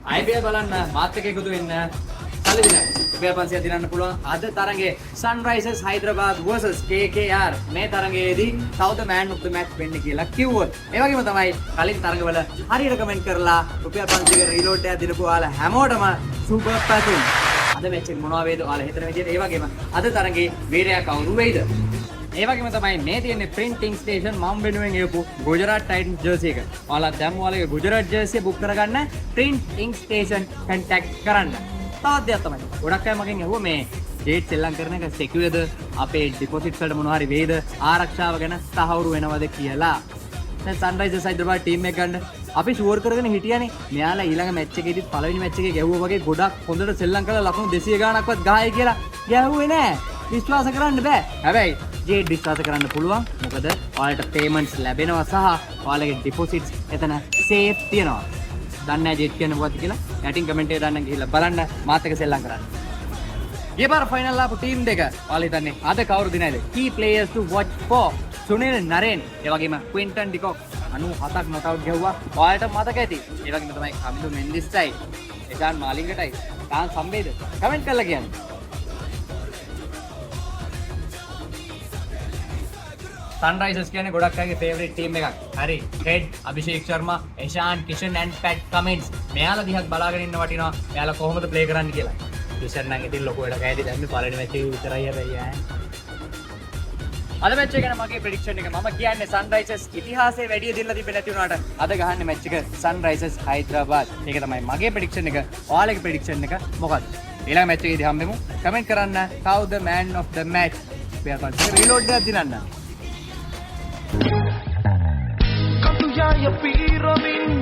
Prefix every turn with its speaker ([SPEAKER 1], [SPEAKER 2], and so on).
[SPEAKER 1] IPL බලන්න මාත් එක්ක එකතු වෙන්න. සල්ලි දිනන්න. රුපියල් 500ක් දිනන්න පුළුවන්. අද තරඟේ Sunrisers Hyderabad versus KKR මේ තරඟයේදී කවුද man of the match වෙන්නේ කියලා කිව්වොත්. ඒ වගේම තමයි කලින් තරඟවල හරියට කමෙන්ට් කරලා රුපියල් 500ක රීලෝඩ් එකක් දීපු ඔයාලා හැමෝටම සුපර් පැතුම්. අද මැච් එක මොනවා වේද ඔයාලා හිතන විදිහට ඒ වගේම අද තරඟේ වීරයා කවුරු වෙයිද? ඒ වගේම තමයි මේ තියෙන්නේ printing station මම වෙනුවෙන් එවපු Gujarat Titans jersey එක. ඔයාලා දැන් ඔයාලගේ Gujarat jersey book කරගන්න printing station contact කරන්න. තවත් දෙයක් තමයි. ගොඩක් අය මගෙන් අහුවා මේ date සෙල්ලම් කරන එක secureද අපේ deposit වලට මොනවා හරි වේද ආරක්ෂාව ගැන තහවුරු වෙනවද කියලා. දැන් Sunrisers Hyderabad team එක ගන්න අපි ෂුවර් කරගෙන හිටියානේ. මෙයාලා ඊළඟ මැච් එකේදීත් පළවෙනි මැච් එකේ ගැහුවා වගේ ගොඩක් හොඳට සෙල්ලම් කරලා ලකුණු 200 ගාණක්වත් ගහයි කියලා ගැහුවේ නෑ. විශ්වාස කරන්න බෑ. හැබැයි ජේඩ් විශ්වාස කරන්න පුළුවන්. මොකද ඔයාලට payments ලැබෙනවා සහ ඔයාලගේ deposits එතන safe තියනවා. දන්නේ නැහැ ජේඩ් කියන්නේ මොකක්ද කියලා? යටින් කමෙන්ට් එකේ දාන්න ගිහිල්ලා බලන්න මාත් එක්ක සෙල්ලම් කරන්න. ගිය පාර ෆයිනල් ආපු ටීම් දෙක ඔයාලා හිතන්නේ අද කවුරු දිනයිද? key players to watch for Sunil නරේන් ඒ වගේම ක්වින්ටන් ඩිකොක් 97ක් not out ගැහුවා. ඔයාලට මතක ඇති. ඒ වගේම තමයි කමිලු මෙන්ඩිස්ටයි එදාන් මාලිංගටයි තාන් සම්බේද කමෙන්ට් කරලා කියන්න. Sunrisers කියන්නේ ගොඩක් අයගේ favorite team එකක්. හරි. Head අභිෂේක් Sharma, එෂාන්, කිෂන් and pat comments. මෙයාලා දිහත් බලාගෙන ඉන්න වටිනවා. මෙයාලා කොහොමද play කරන්න කියලා. කිෂන් නම් ඉතින් ලොකු වැඩක් ඇයිද දැන් මේ පළවෙනි මැච් එක විතරයි හැබැයි ඈ. අද මැච් එක ගැන මගේ prediction එක මම කියන්නේ Sunrisers ඉතිහාසයේ වැඩි දෙන්න තිබෙන්නේ නැති වුණාට අද ගහන්නේ මැච් එක Sunrisers Hyderabad. ඒක තමයි මගේ prediction එක. ඔයාලගේ prediction එක මොකක්ද? ඊළඟ මැච් එකේදී හම්බෙමු. කමෙන්ට් කරන්න කවුද man of the match. Reload එකක් දිනන්න.
[SPEAKER 2] Kau tu yang piro min